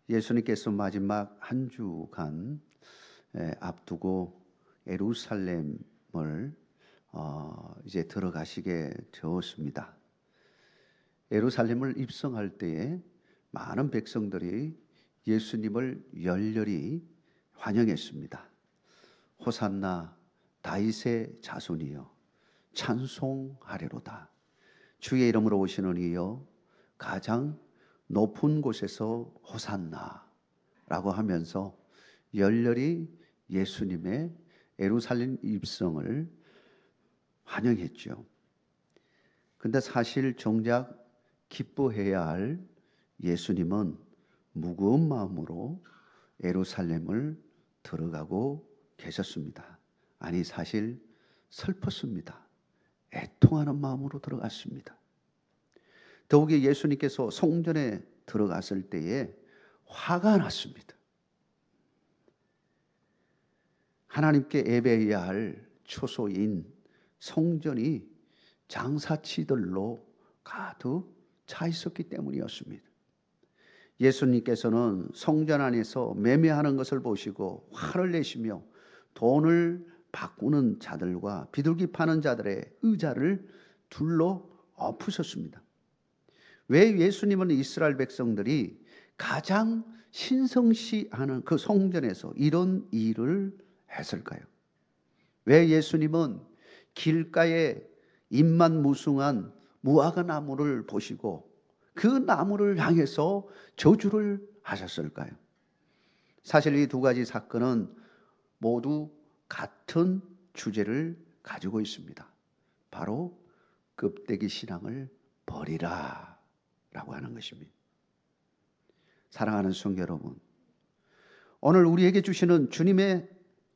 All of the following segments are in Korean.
예수님께서 마지막 한 주간 앞두고 예루살렘을 이제 들어가시게 되었습니다. 예루살렘을 입성할 때에 많은 백성들이 예수님을 열렬히 환영했습니다. 호산나 다윗의 자손이여 찬송하리로다. 주의 이름으로 오시는 이여 가장 높은 곳에서 호산나라고 하면서 열렬히 예수님의 예루살렘 입성을 환영했죠. 근데 사실 정작 기뻐해야 할 예수님은 무거운 마음으로 예루살렘을 들어가고 계셨습니다. 아니 사실 슬펐습니다. 애통하는 마음으로 들어갔습니다. 더욱이 예수님께서 성전에 들어갔을 때에 화가 났습니다. 하나님께 예배해야 할 초소인 성전이 장사치들로 가득 차 있었기 때문이었습니다. 예수님께서는 성전 안에서 매매하는 것을 보시고 화를 내시며 돈을 바꾸는 자들과 비둘기 파는 자들의 의자를 둘러 엎으셨습니다. 왜 예수님은 이스라엘 백성들이 가장 신성시하는 그 성전에서 이런 일을 했을까요? 왜 예수님은 길가에 잎만 무성한 무화과 나무를 보시고 그 나무를 향해서 저주를 하셨을까요? 사실 이 두 가지 사건은 모두 같은 주제를 가지고 있습니다. 바로 껍데기 신앙을 버리라 라고 하는 것입니다. 사랑하는 성도 여러분, 오늘 우리에게 주시는 주님의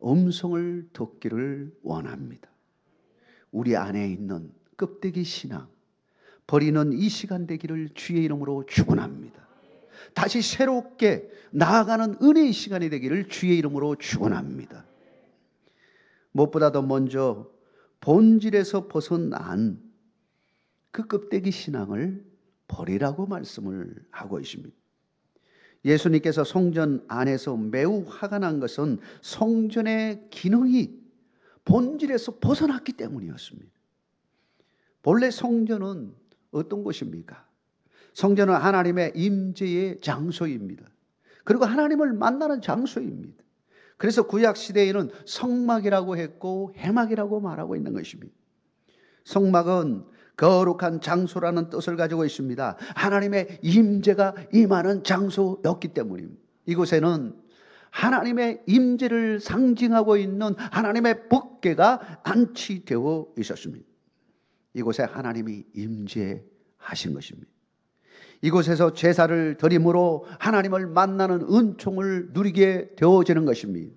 음성을 듣기를 원합니다. 우리 안에 있는 껍데기 신앙 버리는 이 시간 되기를 주의 이름으로 축원합니다. 다시 새롭게 나아가는 은혜의 시간이 되기를 주의 이름으로 축원합니다. 무엇보다도 먼저 본질에서 벗어난 그 껍데기 신앙을 버리라고 말씀을 하고 있습니다. 예수님께서 성전 안에서 매우 화가 난 것은 성전의 기능이 본질에서 벗어났기 때문이었습니다. 본래 성전은 어떤 곳입니까? 성전은 하나님의 임재의 장소입니다. 그리고 하나님을 만나는 장소입니다. 그래서 구약 시대에는 성막이라고 했고 회막이라고 말하고 있는 것입니다. 성막은 거룩한 장소라는 뜻을 가지고 있습니다. 하나님의 임재가 임하는 장소였기 때문입니다. 이곳에는 하나님의 임재를 상징하고 있는 하나님의 법궤가 안치되어 있었습니다. 이곳에 하나님이 임재하신 것입니다. 이곳에서 제사를 드림으로 하나님을 만나는 은총을 누리게 되어지는 것입니다.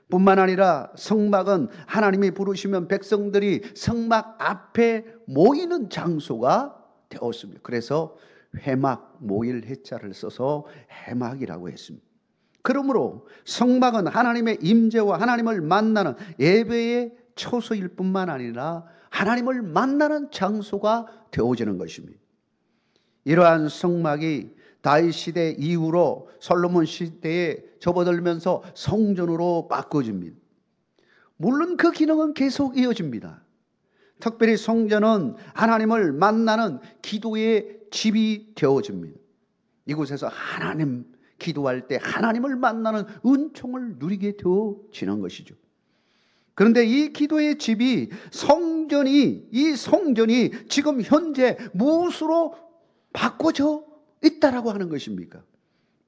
뿐만 아니라 성막은 하나님이 부르시면 백성들이 성막 앞에 모이는 장소가 되었습니다. 그래서 회막, 모일 해자를 써서 회막이라고 했습니다. 그러므로 성막은 하나님의 임재와 하나님을 만나는 예배의 초소일 뿐만 아니라 하나님을 만나는 장소가 되어지는 것입니다. 이러한 성막이 다윗 시대 이후로 솔로몬 시대에 접어들면서 성전으로 바꿔집니다. 물론 그 기능은 계속 이어집니다. 특별히 성전은 하나님을 만나는 기도의 집이 되어집니다. 이곳에서 하나님 기도할 때 하나님을 만나는 은총을 누리게 되어지는 것이죠. 그런데 이 기도의 집이 이 성전이 지금 현재 무엇으로 바꿔져 있다라고 하는 것입니까?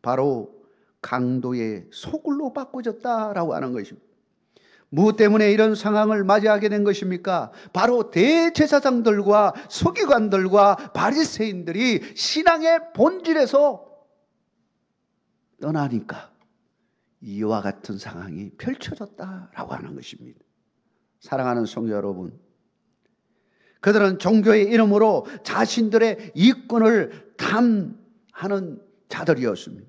바로 강도의 소굴로 바꿔졌다라고 하는 것입니다. 무엇 때문에 이런 상황을 맞이하게 된 것입니까? 바로 대제사장들과 서기관들과 바리새인들이 신앙의 본질에서 떠나니까 이와 같은 상황이 펼쳐졌다라고 하는 것입니다. 사랑하는 성도 여러분, 그들은 종교의 이름으로 자신들의 이권을 탐하는 자들이었습니다.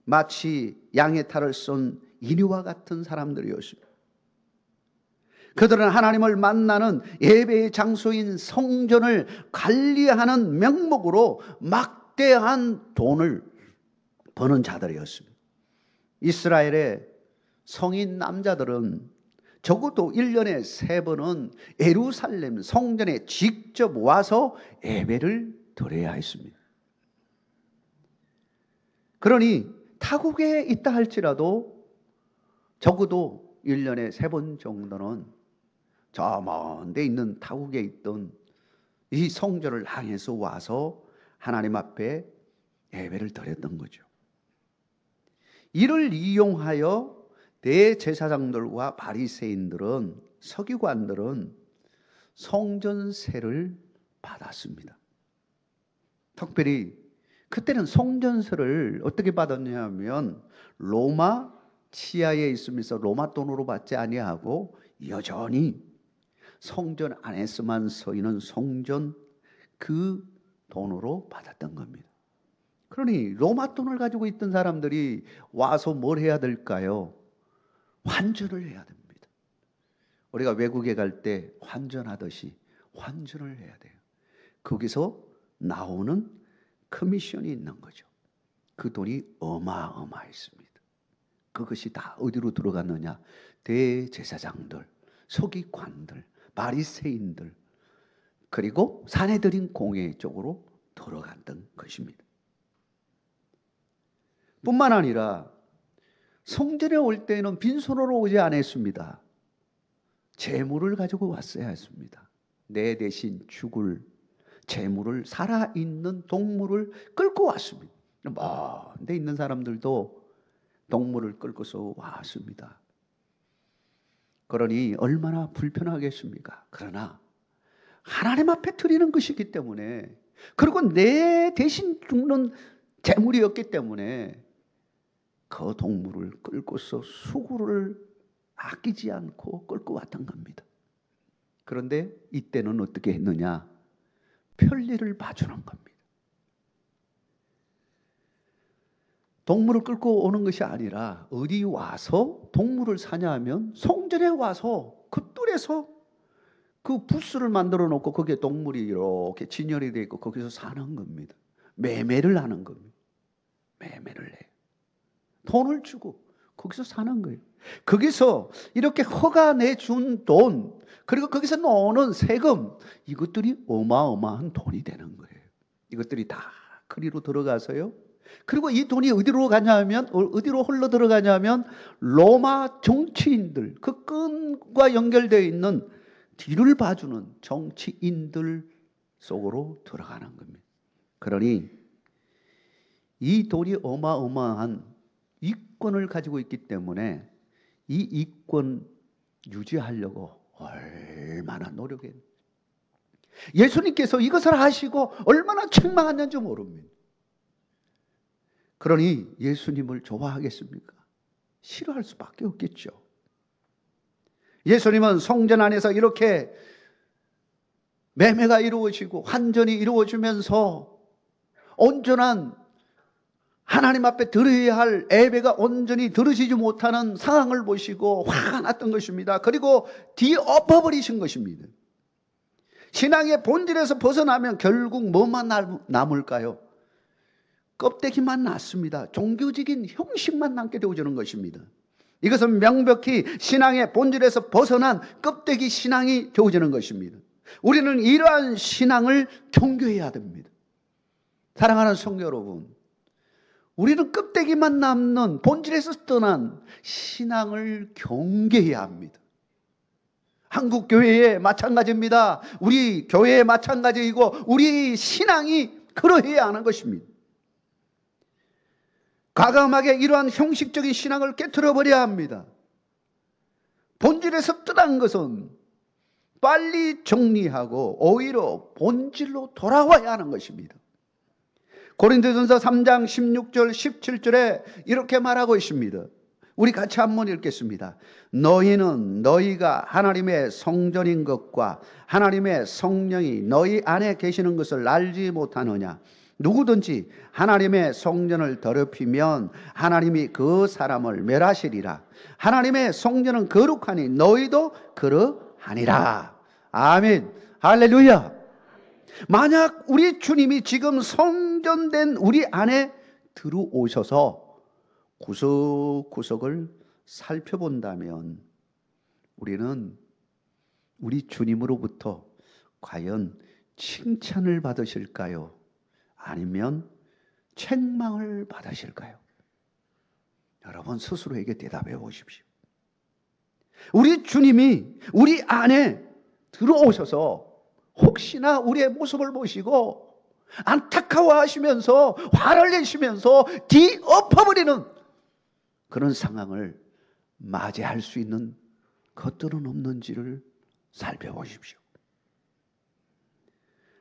마치 양의 탈을 쏜 인위와 같은 사람들이었습니다. 그들은 하나님을 만나는 예배의 장소인 성전을 관리하는 명목으로 막대한 돈을 버는 자들이었습니다. 이스라엘의 성인 남자들은 적어도 1년에 3번은 예루살렘 성전에 직접 와서 예배를 드려야 했습니다. 그러니 타국에 있다 할지라도 적어도 1년에 3번 정도는 저 먼 데 있는 타국에 있던 이 성전을 향해서 와서 하나님 앞에 예배를 드렸던 거죠. 이를 이용하여 대제사장들과 바리새인들은, 서기관들은 성전세를 받았습니다. 특별히 그때는 성전세를 어떻게 받았냐면 로마 치하에 있으면서 로마 돈으로 받지 아니하고 여전히 성전 안에서만 서 있는 성전 그 돈으로 받았던 겁니다. 그러니 로마 돈을 가지고 있던 사람들이 와서 뭘 해야 될까요? 환전을 해야 됩니다. 우리가 외국에 갈 때 환전하듯이 환전을 해야 돼요. 거기서 나오는 커미션이 있는 거죠. 그 돈이 어마어마했습니다. 그것이 다 어디로 들어갔느냐? 대제사장들, 서기관들, 바리새인들, 그리고 사내들인 공회 쪽으로 들어갔던 것입니다. 뿐만 아니라 성전에 올 때는 빈손으로 오지 않았습니다. 재물을 가지고 왔어야 했습니다. 내 대신 죽을 재물을, 살아있는 동물을 끌고 왔습니다. 먼데 있는 사람들도 동물을 끌고서 왔습니다. 그러니 얼마나 불편하겠습니까? 그러나 하나님 앞에 드리는 것이기 때문에, 그리고 내 대신 죽는 재물이었기 때문에 그 동물을 끌고서 수고를 아끼지 않고 끌고 왔던 겁니다. 그런데 이때는 어떻게 했느냐? 편리를 봐주는 겁니다. 동물을 끌고 오는 것이 아니라 어디 와서 동물을 사냐 하면 성전에 와서 그 뜰에서 그 부스를 만들어 놓고 거기에 동물이 이렇게 진열이 되어 있고 거기서 사는 겁니다. 매매를 하는 겁니다. 매매를 해요. 돈을 주고 거기서 사는 거예요. 거기서 이렇게 허가 내준 돈, 그리고 거기서 나오는 세금, 이것들이 어마어마한 돈이 되는 거예요. 이것들이 다 그리로 들어가서요. 그리고 이 돈이 어디로 가냐면, 어디로 흘러 들어가냐면 로마 정치인들, 그 끈과 연결되어 있는 뒤를 봐주는 정치인들 속으로 들어가는 겁니다. 그러니 이 돈이 어마어마한 이권을 가지고 있기 때문에 이 이권 유지하려고 얼마나 노력했는지, 예수님께서 이것을 하시고 얼마나 책망했는지 모릅니다. 그러니 예수님을 좋아하겠습니까? 싫어할 수밖에 없겠죠. 예수님은 성전 안에서 이렇게 매매가 이루어지고 환전이 이루어지면서 온전한 하나님 앞에 드려야 할 예배가 온전히 드려지지 못하는 상황을 보시고 화가 났던 것입니다. 그리고 뒤엎어버리신 것입니다. 신앙의 본질에서 벗어나면 결국 뭐만 남을까요? 껍데기만 남습니다. 종교적인 형식만 남게 되어지는 것입니다. 이것은 명백히 신앙의 본질에서 벗어난 껍데기 신앙이 되어지는 것입니다. 우리는 이러한 신앙을 경계해야 됩니다. 사랑하는 성도 여러분, 우리는 껍데기만 남는 본질에서 떠난 신앙을 경계해야 합니다. 한국 교회에 마찬가지입니다. 우리 교회에 마찬가지이고 우리 신앙이 그러해야 하는 것입니다. 과감하게 이러한 형식적인 신앙을 깨트려 버려야 합니다. 본질에서 떠난 것은 빨리 정리하고 오히려 본질로 돌아와야 하는 것입니다. 고린도전서 3장 16절 17절에 이렇게 말하고 있습니다. 우리 같이 한번 읽겠습니다. 너희는 너희가 하나님의 성전인 것과 하나님의 성령이 너희 안에 계시는 것을 알지 못하느냐? 누구든지 하나님의 성전을 더럽히면 하나님이 그 사람을 멸하시리라. 하나님의 성전은 거룩하니 너희도 그러하니라. 아멘. 할렐루야. 만약 우리 주님이 지금 성전된 우리 안에 들어오셔서 구석구석을 살펴본다면 우리는 우리 주님으로부터 과연 칭찬을 받으실까요? 아니면 책망을 받으실까요? 여러분 스스로에게 대답해 보십시오. 우리 주님이 우리 안에 들어오셔서 혹시나 우리의 모습을 보시고 안타까워하시면서 화를 내시면서 뒤엎어버리는 그런 상황을 맞이할 수 있는 것들은 없는지를 살펴보십시오.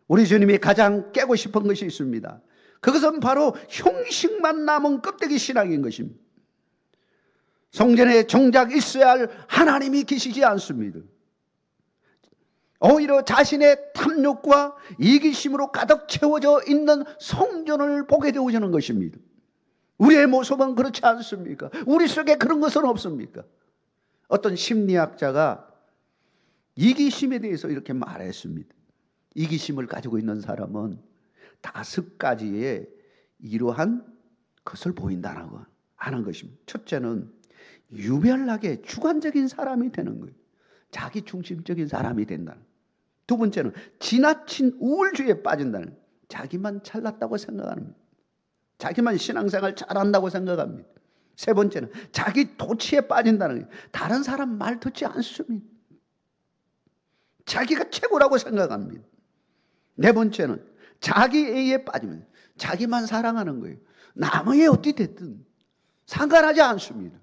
우리 주님이 가장 깨고 싶은 것이 있습니다. 그것은 바로 형식만 남은 껍데기 신앙인 것입니다. 성전에 정작 있어야 할 하나님이 계시지 않습니다. 오히려 자신의 탐욕과 이기심으로 가득 채워져 있는 성전을 보게 되어지는 것입니다. 우리의 모습은 그렇지 않습니까? 우리 속에 그런 것은 없습니까? 어떤 심리학자가 이기심에 대해서 이렇게 말했습니다. 이기심을 가지고 있는 사람은 5가지의 이러한 것을 보인다라고 하는 것입니다. 첫째는 유별나게 주관적인 사람이 되는 거예요. 자기 중심적인 사람이 된다는. 두 번째는 지나친 우울주의에 빠진다는 거예요. 자기만 잘났다고 생각합니다. 자기만 신앙생활 잘한다고 생각합니다. 세 번째는 자기 도취에 빠진다는 거예요. 다른 사람 말 듣지 않습니다. 자기가 최고라고 생각합니다. 네 번째는 자기애에 빠지면 자기만 사랑하는 거예요. 남의 어찌 됐든 상관하지 않습니다.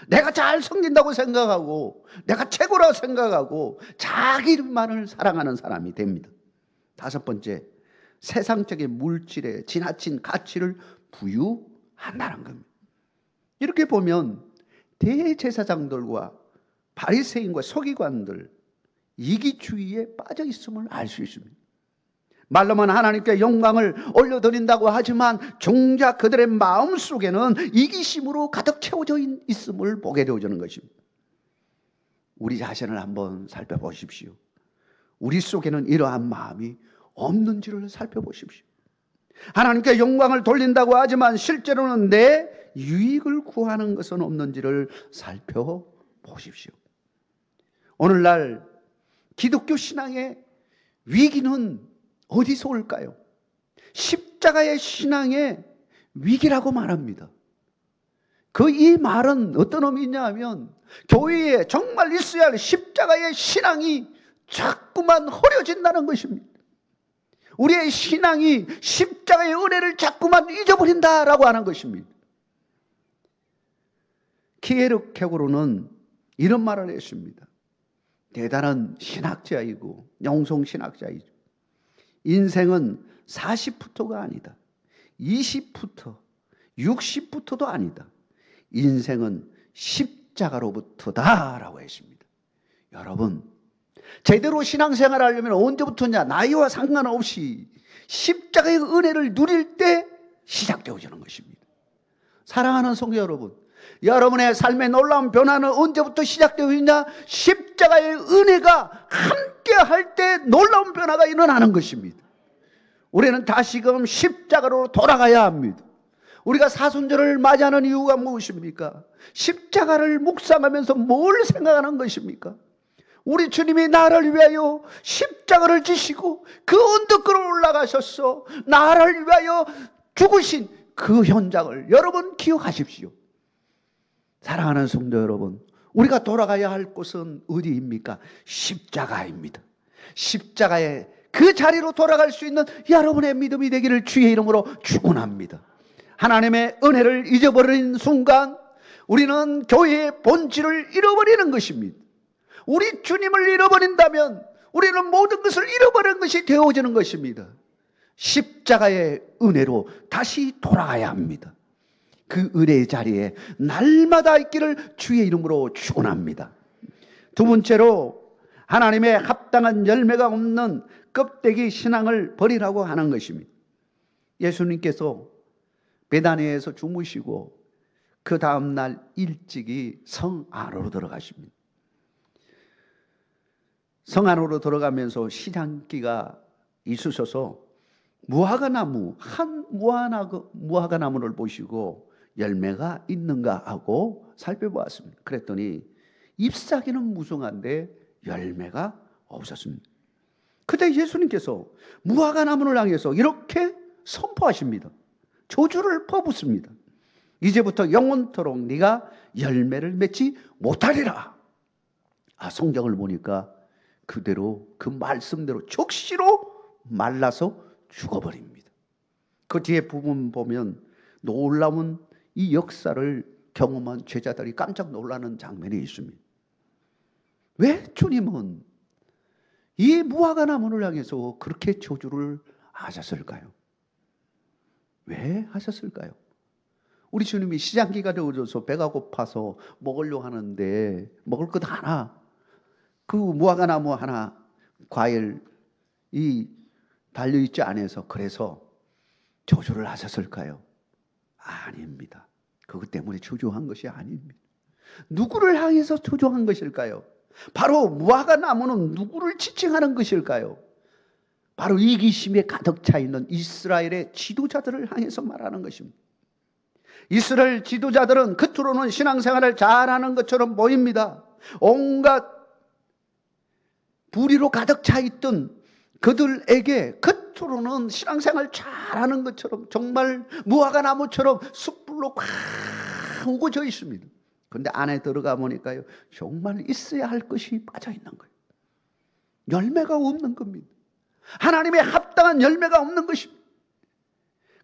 내가 잘 섬긴다고 생각하고 내가 최고라고 생각하고 자기만을 사랑하는 사람이 됩니다. 다섯 번째, 세상적인 물질에 지나친 가치를 부여한다는 겁니다. 이렇게 보면 대제사장들과 바리새인과 서기관들 이기주의에 빠져 있음을 알 수 있습니다. 말로만 하나님께 영광을 올려드린다고 하지만 정작 그들의 마음속에는 이기심으로 가득 채워져 있음을 보게 되어지는 것입니다. 우리 자신을 한번 살펴보십시오. 우리 속에는 이러한 마음이 없는지를 살펴보십시오. 하나님께 영광을 돌린다고 하지만 실제로는 내 유익을 구하는 것은 없는지를 살펴보십시오. 오늘날 기독교 신앙의 위기는 어디서 올까요? 십자가의 신앙의 위기라고 말합니다. 이 말은 어떤 의미냐 하면 교회에 정말 있어야 할 십자가의 신앙이 자꾸만 흐려진다는 것입니다. 우리의 신앙이 십자가의 은혜를 자꾸만 잊어버린다라고 하는 것입니다. 키에르케고르는 이런 말을 했습니다. 대단한 신학자이고 영성신학자이죠. 인생은 40부터가 아니다. 20부터, 60부터도 아니다. 인생은 십자가로부터다 라고 했습니다. 여러분, 제대로 신앙생활을 하려면 언제부터냐? 나이와 상관없이 십자가의 은혜를 누릴 때 시작되어지는 것입니다. 사랑하는 성도 여러분, 여러분의 삶의 놀라운 변화는 언제부터 시작되어지냐? 십자가의 은혜가 함께 할 때 놀라운 변화가 일어나는 것입니다. 우리는 다시금 십자가로 돌아가야 합니다. 우리가 사순절을 맞이하는 이유가 무엇입니까? 십자가를 묵상하면서 뭘 생각하는 것입니까? 우리 주님이 나를 위하여 십자가를 지시고 그 언덕으로 올라가셨어. 나를 위하여 죽으신 그 현장을 여러분 기억하십시오. 사랑하는 성도 여러분, 우리가 돌아가야 할 곳은 어디입니까? 십자가입니다. 십자가의 그 자리로 돌아갈 수 있는 여러분의 믿음이 되기를 주의 이름으로 축원합니다. 하나님의 은혜를 잊어버린 순간 우리는 교회의 본질을 잃어버리는 것입니다. 우리 주님을 잃어버린다면 우리는 모든 것을 잃어버린 것이 되어지는 것입니다. 십자가의 은혜로 다시 돌아가야 합니다. 그 은혜의 자리에 날마다 있기를 주의 이름으로 축원합니다. 두 번째로 하나님의 합당한 열매가 없는 껍데기 신앙을 버리라고 하는 것입니다. 예수님께서 베다니에서 주무시고 그 다음날 일찍이 성 안으로 들어가십니다. 성 안으로 들어가면서 시장기가 있으셔서 무화과나무, 한 무화과나무를 보시고 열매가 있는가 하고 살펴보았습니다. 그랬더니 잎사귀는 무성한데 열매가 없었습니다. 그때 예수님께서 무화과나무를 향해서 이렇게 선포하십니다. 저주를 퍼붓습니다. 이제부터 영원토록 네가 열매를 맺지 못하리라. 성경을 보니까 그대로 그 말씀대로 적시로 말라서 죽어버립니다. 그 뒤에 부분 보면 놀라운 이 역사를 경험한 제자들이 깜짝 놀라는 장면이 있습니다. 왜 주님은 이 무화과나무를 향해서 그렇게 저주를 하셨을까요? 왜 하셨을까요? 우리 주님이 시장기가 되어져서 배가 고파서 먹으려고 하는데 먹을 것 하나, 그 무화과나무 하나 과일이 달려있지 않아서 그래서 저주를 하셨을까요? 아닙니다. 그것 때문에 저주한 것이 아닙니다. 누구를 향해서 저주한 것일까요? 바로 무화과나무는 누구를 지칭하는 것일까요? 바로 이기심에 가득 차 있는 이스라엘의 지도자들을 향해서 말하는 것입니다. 이스라엘 지도자들은 겉으로는 신앙생활을 잘하는 것처럼 보입니다. 온갖 불의로 가득 차 있던 그들에게 겉으로는 신앙생활 잘하는 것처럼 정말 무화과나무처럼 숯불로 꽉 우거져 있습니다. 그런데 안에 들어가 보니까요, 정말 있어야 할 것이 빠져 있는 거예요. 열매가 없는 겁니다. 하나님의 합당한 열매가 없는 것입니다.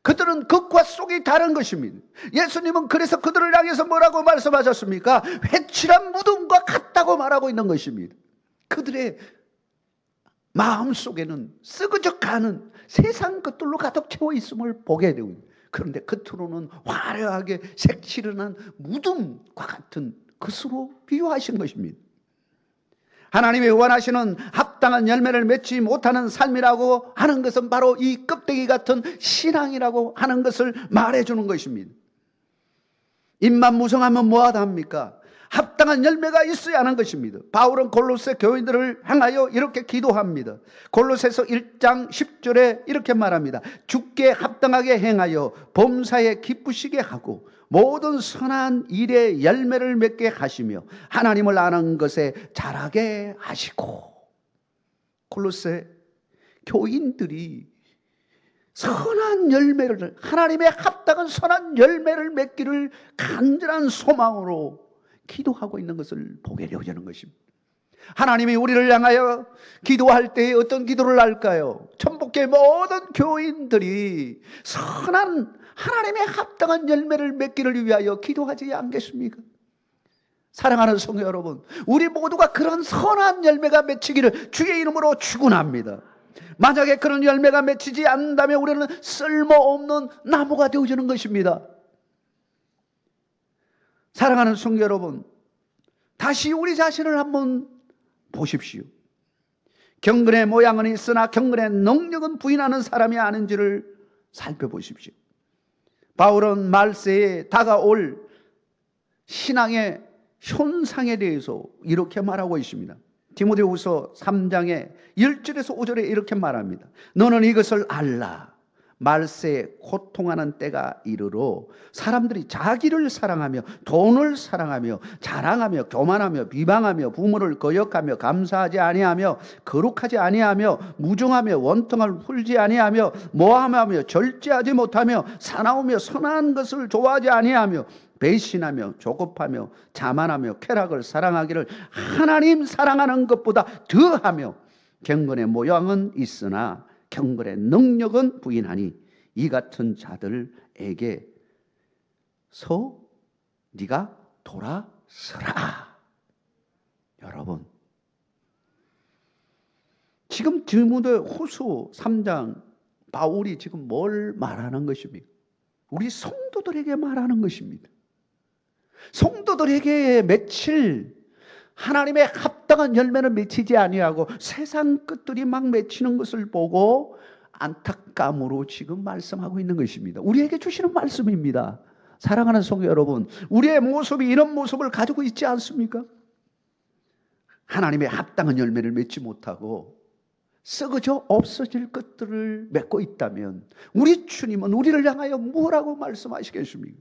그들은 겉과 속이 다른 것입니다. 예수님은 그래서 그들을 향해서 뭐라고 말씀하셨습니까? 회칠한 무덤과 같다고 말하고 있는 것입니다. 그들의 마음속에는 썩어져가는 세상 것들로 가득 채워 있음을 보게 되고, 그런데 겉으로는 화려하게 색칠한 무덤과 같은 것으로 비유하신 것입니다. 하나님이 원하시는 합당한 열매를 맺지 못하는 삶이라고 하는 것은 바로 이 껍데기 같은 신앙이라고 하는 것을 말해주는 것입니다. 입만 무성하면 뭐하다 합니까? 합당한 열매가 있어야 하는 것입니다. 바울은 골로새 교인들을 향하여 이렇게 기도합니다. 골로새서 1장 10절에 이렇게 말합니다. 주께 합당하게 행하여 범사에 기쁘시게 하고 모든 선한 일에 열매를 맺게 하시며 하나님을 아는 것에 자라게 하시고. 골로새 교인들이 선한 열매를, 하나님의 합당한 선한 열매를 맺기를 간절한 소망으로 기도하고 있는 것을 보게 되어지는 것입니다. 하나님이 우리를 향하여 기도할 때 어떤 기도를 할까요? 천복교의 모든 교인들이 선한 하나님의 합당한 열매를 맺기를 위하여 기도하지 않겠습니까? 사랑하는 성도 여러분, 우리 모두가 그런 선한 열매가 맺히기를 주의 이름으로 축원합니다. 만약에 그런 열매가 맺히지 않는다면 우리는 쓸모없는 나무가 되어지는 것입니다. 사랑하는 성도 여러분, 다시 우리 자신을 한번 보십시오. 경건의 모양은 있으나 경건의 능력은 부인하는 사람이 아닌지를 살펴보십시오. 바울은 말세에 다가올 신앙의 현상에 대해서 이렇게 말하고 있습니다. 디모데후서 3장의 1절에서 5절에 이렇게 말합니다. 너는 이것을 알라. 말세에 고통하는 때가 이르러 사람들이 자기를 사랑하며 돈을 사랑하며 자랑하며 교만하며 비방하며 부모를 거역하며 감사하지 아니하며 거룩하지 아니하며 무정하며 원통을 풀지 아니하며 모함하며 절제하지 못하며 사나우며 선한 것을 좋아하지 아니하며 배신하며 조급하며 자만하며 쾌락을 사랑하기를 하나님 사랑하는 것보다 더하며 경건의 모양은 있으나 경건의 능력은 부인하니 이 같은 자들에게서 네가 돌아서라. 여러분, 지금 디모데후서 3장 바울이 지금 뭘 말하는 것입니까? 우리 성도들에게 말하는 것입니다. 성도들에게 맺힐 하나님의 합당한 열매를 맺히지 아니하고 세상 것들이 막 맺히는 것을 보고 안타까움으로 지금 말씀하고 있는 것입니다. 우리에게 주시는 말씀입니다. 사랑하는 성도 여러분, 우리의 모습이 이런 모습을 가지고 있지 않습니까? 하나님의 합당한 열매를 맺지 못하고 썩어져 없어질 것들을 맺고 있다면 우리 주님은 우리를 향하여 뭐라고 말씀하시겠습니까?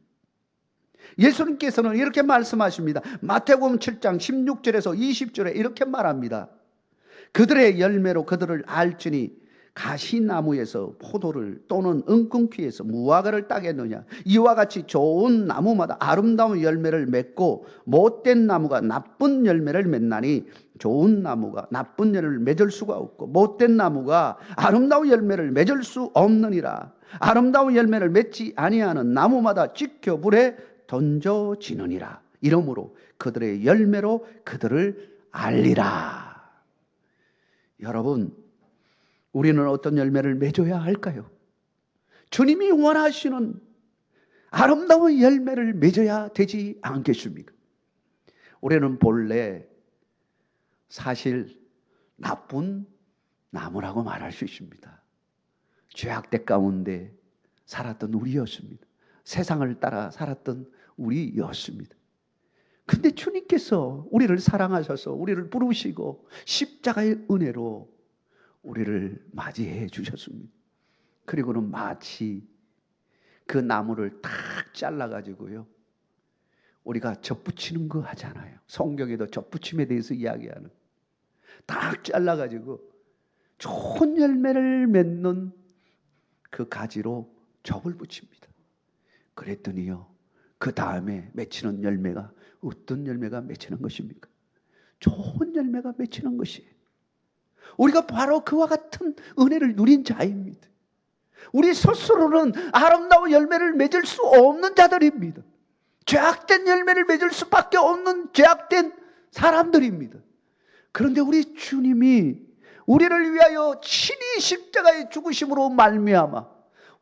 예수님께서는 이렇게 말씀하십니다. 마태복음 7장 16절에서 20절에 이렇게 말합니다. 그들의 열매로 그들을 알지니 가시나무에서 포도를 또는 은근퀴에서 무화과를 따겠느냐. 이와 같이 좋은 나무마다 아름다운 열매를 맺고 못된 나무가 나쁜 열매를 맺나니 좋은 나무가 나쁜 열매를 맺을 수가 없고 못된 나무가 아름다운 열매를 맺을 수 없느니라. 아름다운 열매를 맺지 아니하는 나무마다 지켜 불에 던져지느니라. 이러므로 그들의 열매로 그들을 알리라. 여러분, 우리는 어떤 열매를 맺어야 할까요? 주님이 원하시는 아름다운 열매를 맺어야 되지 않겠습니까? 우리는 본래 사실 나쁜 나무라고 말할 수 있습니다. 죄악된 가운데 살았던 우리였습니다. 세상을 따라 살았던 우리였습니다. 근데 주님께서 우리를 사랑하셔서 우리를 부르시고 십자가의 은혜로 우리를 맞이해 주셨습니다. 그리고는 마치 그 나무를 탁 잘라가지고요, 우리가 젖붙이는 거 하잖아요. 성경에도 젖붙임에 대해서 이야기하는, 딱 잘라가지고 좋은 열매를 맺는 그 가지로 젖을 붙입니다. 그랬더니요, 그 다음에 맺히는 열매가 어떤 열매가 맺히는 것입니까? 좋은 열매가 맺히는 것이에요. 우리가 바로 그와 같은 은혜를 누린 자입니다. 우리 스스로는 아름다운 열매를 맺을 수 없는 자들입니다. 죄악된 열매를 맺을 수밖에 없는 죄악된 사람들입니다. 그런데 우리 주님이 우리를 위하여 친히 십자가의 죽으심으로 말미암아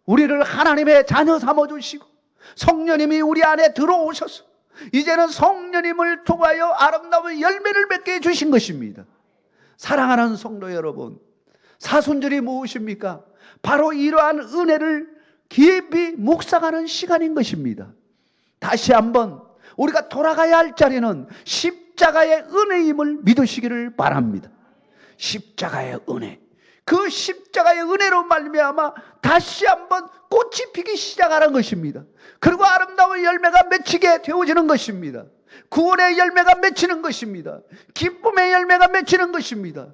우리를 하나님의 자녀 삼아주시고 성령님이 우리 안에 들어오셔서 이제는 성령님을 통하여 아름다운 열매를 맺게 해주신 것입니다. 사랑하는 성도 여러분, 사순절이 무엇입니까? 바로 이러한 은혜를 깊이 묵상하는 시간인 것입니다. 다시 한번 우리가 돌아가야 할 자리는 십자가의 은혜임을 믿으시기를 바랍니다. 십자가의 은혜, 그 십자가의 은혜로 말미암아 다시 한번 꽃이 피기 시작하는 것입니다. 그리고 아름다운 열매가 맺히게 되어지는 것입니다. 구원의 열매가 맺히는 것입니다. 기쁨의 열매가 맺히는 것입니다.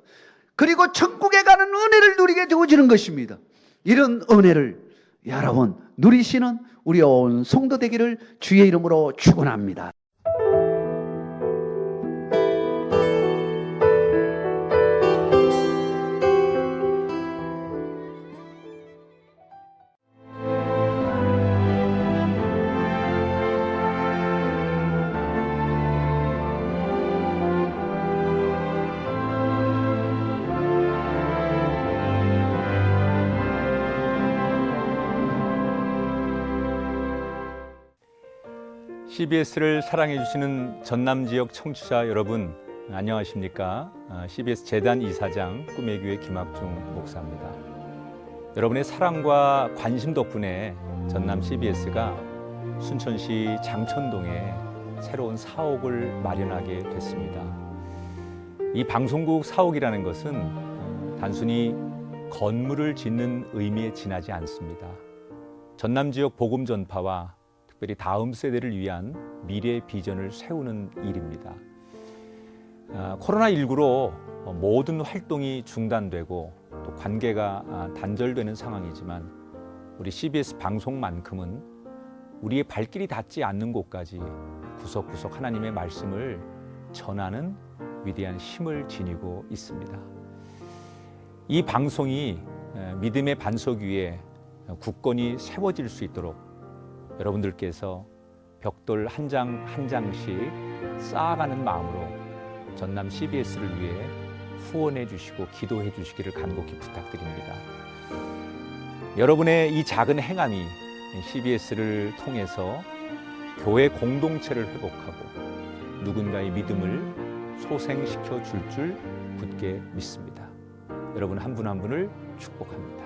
그리고 천국에 가는 은혜를 누리게 되어지는 것입니다. 이런 은혜를 여러분 누리시는 우리 온 성도 되기를 주의 이름으로 축원합니다. CBS를 사랑해 주시는 전남 지역 청취자 여러분, 안녕하십니까? CBS 재단 이사장 꿈의 교회 김학중 목사입니다. 여러분의 사랑과 관심 덕분에 전남 CBS가 순천시 장천동에 새로운 사옥을 마련하게 됐습니다. 이 방송국 사옥이라는 것은 단순히 건물을 짓는 의미에 지나지 않습니다. 전남 지역 복음 전파와 특별히 다음 세대를 위한 미래 비전을 세우는 일입니다. 코로나19로 모든 활동이 중단되고 또 관계가 단절되는 상황이지만 우리 CBS 방송만큼은 우리의 발길이 닿지 않는 곳까지 구석구석 하나님의 말씀을 전하는 위대한 힘을 지니고 있습니다. 이 방송이 믿음의 반석 위에 굳건히 세워질 수 있도록 여러분들께서 벽돌 한 장 한 장씩 쌓아가는 마음으로 전남 CBS를 위해 후원해 주시고 기도해 주시기를 간곡히 부탁드립니다. 여러분의 이 작은 행함이 CBS를 통해서 교회 공동체를 회복하고 누군가의 믿음을 소생시켜 줄 굳게 믿습니다. 여러분 한 분 한 분을 축복합니다.